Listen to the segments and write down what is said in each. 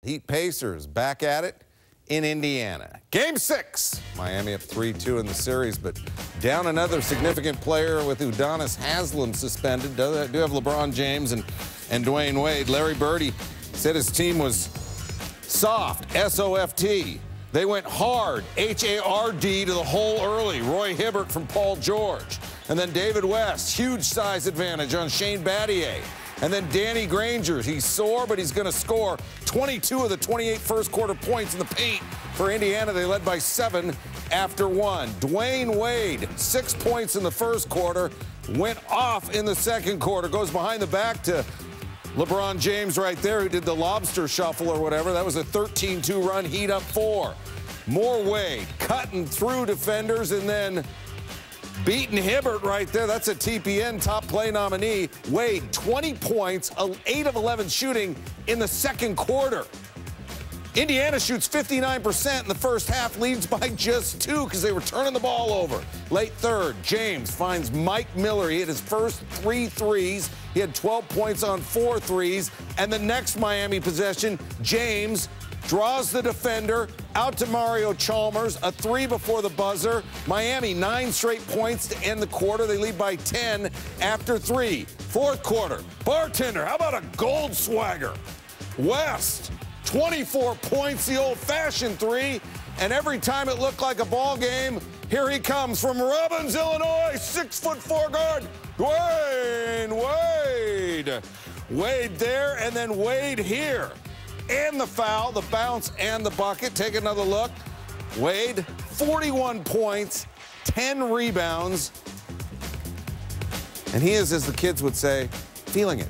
Heat Pacers back at it in Indiana. Game 6. Miami up 3-2 in the series, but down another significant player with Udonis Haslem suspended. Do have LeBron James and Dwayne Wade. Larry Bird said his team was soft, S-O-F-T. They went hard, H-A-R-D, to the hole early. Roy Hibbert from Paul George. And then David West, huge size advantage on Shane Battier. And then Danny Granger, he's sore, but he's going to score 22 of the 28 first-quarter points in the paint for Indiana. They led by 7 after 1. Dwayne Wade, 6 points in the first quarter, went off in the second quarter, goes behind the back to LeBron James right there, who did the lobster shuffle or whatever. That was a 13-2 run, Heat up 4. More Wade, cutting through defenders, and then beating Hibbert right there. That's a TPN top play nominee. Wade, 20 points, 8 of 11 shooting in the second quarter. Indiana shoots 59% in the first half, leads by just 2 because they were turning the ball over. Late third, James finds Mike Miller. He hit his first 3 threes. He had 12 points on 4 threes. And the next Miami possession, James draws the defender out to Mario Chalmers, a 3 before the buzzer. Miami, 9 straight points to end the quarter. They lead by 10 after 3. Fourth quarter, bartender, how about a gold swagger? West, 24 points, the old-fashioned 3. And every time it looked like a ball game, here he comes from Robbins, Illinois, 6'4" guard, Dwayne Wade. Wade there, and then Wade here. And the foul, the bounce, and the bucket. Take another look. Wade, 41 points, 10 rebounds. And he is, as the kids would say, feeling it.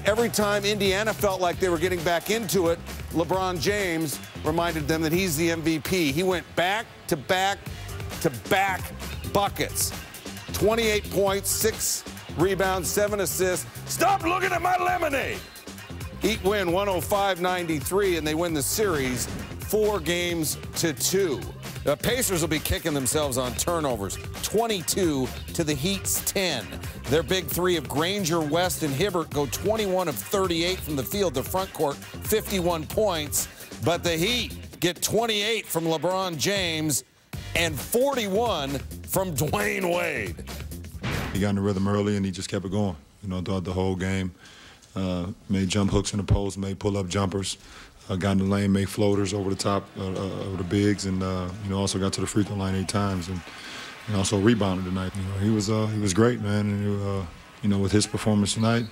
Every time Indiana felt like they were getting back into it, LeBron James reminded them that he's the MVP. He went back to back to back buckets. 28 points, 6 rebounds, 7 assists. Stop looking at my lemonade. Heat win 105-93, and they win the series 4-2. The Pacers will be kicking themselves on turnovers, 22 to the Heat's 10. Their big 3 of Granger, West, and Hibbert go 21 of 38 from the field. The front court, 51 points. But the Heat get 28 from LeBron James and 41 from Dwayne Wade. He got in the rhythm early, and he just kept it going, throughout the whole game. Made jump hooks in the post, made pull-up jumpers, got in the lane, made floaters over the top of the bigs, and also got to the free throw line 8 times, and also rebounded tonight. He was great, man, and with his performance tonight,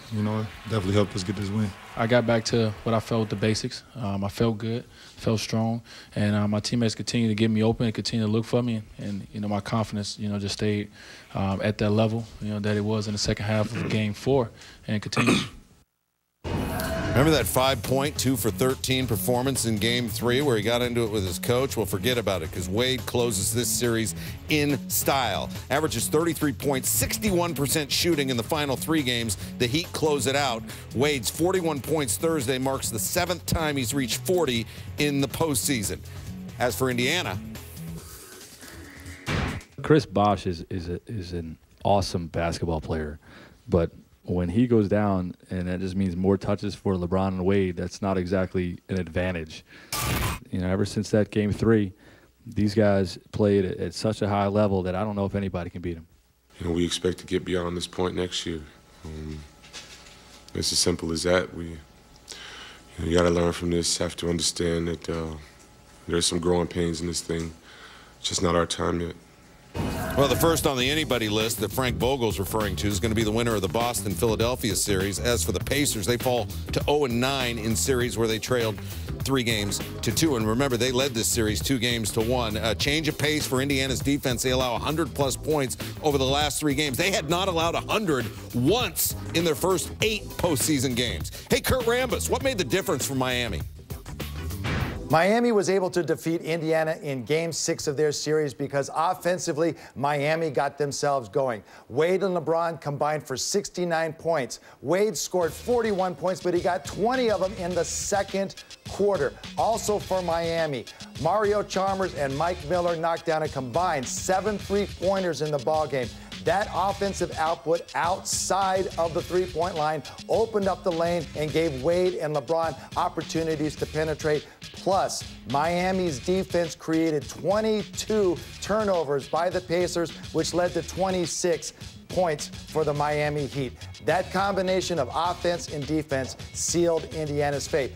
definitely helped us get this win. I got back to what I felt with the basics. I felt good, felt strong, and my teammates continued to get me open and continue to look for me, and my confidence, just stayed at that level, that it was in the second half of Game 4, and continued. Remember that 5-point, 2 for 13 performance in Game 3 where he got into it with his coach? Well, forget about it because Wade closes this series in style. Averages 33 points, 61% shooting in the final 3 games. The Heat close it out. Wade's 41 points Thursday marks the 7th time he's reached 40 in the postseason. As for Indiana, Chris Bosh is an awesome basketball player, but when he goes down, and that just means more touches for LeBron and Wade, that's not exactly an advantage. Ever since that Game 3, these guys played at such a high level that I don't know if anybody can beat them. We expect to get beyond this point next year. It's as simple as that. You got to learn from this, have to understand that there's some growing pains in this thing. It's just not our time yet. Well, the first on the anybody list that Frank Vogel's referring to is going to be the winner of the Boston-Philadelphia series. As for the Pacers, they fall to 0-9 in series where they trailed 3-2. And remember, they led this series 2-1. A change of pace for Indiana's defense. They allow 100-plus points over the last 3 games. They had not allowed 100 once in their first 8 postseason games. Hey, Kurt Rambis, what made the difference for Miami? Miami was able to defeat Indiana in Game 6 of their series because offensively, Miami got themselves going. Wade and LeBron combined for 69 points. Wade scored 41 points, but he got 20 of them in the second quarter. Also for Miami, Mario Chalmers and Mike Miller knocked down a combined 7 3-pointers in the ballgame. That offensive output outside of the three-point line opened up the lane and gave Wade and LeBron opportunities to penetrate. Plus, Miami's defense created 22 turnovers by the Pacers, which led to 26 points for the Miami Heat. That combination of offense and defense sealed Indiana's fate.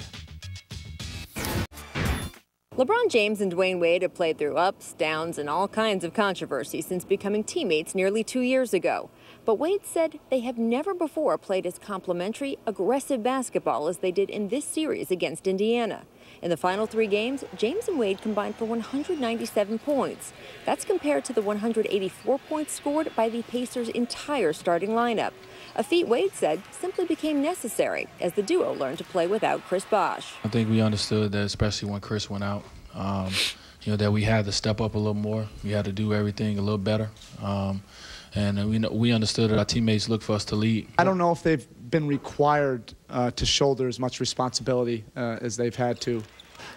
LeBron James and Dwayne Wade have played through ups, downs, and all kinds of controversy since becoming teammates nearly 2 years ago. But Wade said they have never before played as complimentary, aggressive basketball as they did in this series against Indiana. In the final 3 games, James and Wade combined for 197 points. That's compared to the 184 points scored by the Pacers' entire starting lineup. A feat Wade said simply became necessary as the duo learned to play without Chris Bosh. I think we understood that, especially when Chris went out, that we had to step up a little more. We had to do everything a little better. And we understood that our teammates look for us to lead. I don't know if they've been required to shoulder as much responsibility as they've had to.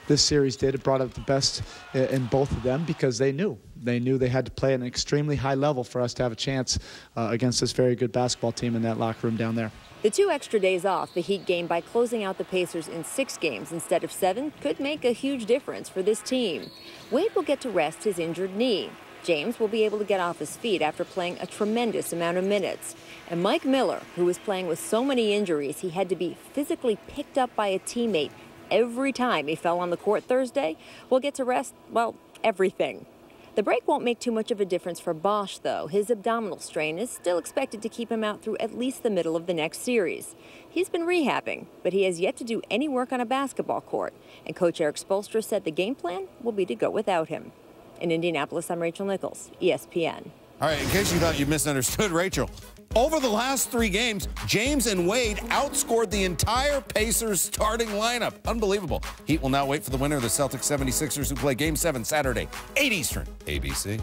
This series did. It brought out the best in both of them because they knew they had to play at an extremely high level for us to have a chance against this very good basketball team in that locker room down there. The 2 extra days off the Heat gained by closing out the Pacers in 6 games instead of 7 could make a huge difference for this team. Wade will get to rest his injured knee. James will be able to get off his feet after playing a tremendous amount of minutes. And Mike Miller, who was playing with so many injuries, he had to be physically picked up by a teammate every time he fell on the court Thursday, will get to rest, well, everything. The break won't make too much of a difference for Bosh, though. His abdominal strain is still expected to keep him out through at least the middle of the next series. He's been rehabbing, but he has yet to do any work on a basketball court. And Coach Eric Spoelstra said the game plan will be to go without him. In Indianapolis, I'm Rachel Nichols, ESPN. All right, in case you thought you misunderstood Rachel, over the last 3 games, James and Wade outscored the entire Pacers starting lineup. Unbelievable. Heat will now wait for the winner of the Celtics 76ers, who play Game 7 Saturday, 8 Eastern, ABC.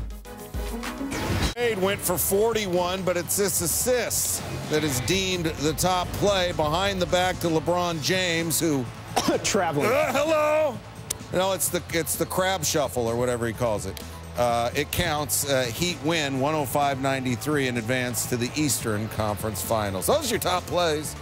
Wade went for 41, but it's this assist that is deemed the top play behind the back to LeBron James, who... Traveling. Hello! No, it's the crab shuffle or whatever he calls it. It counts. Heat win 105-93 and advance to the Eastern Conference Finals. Those are your top plays.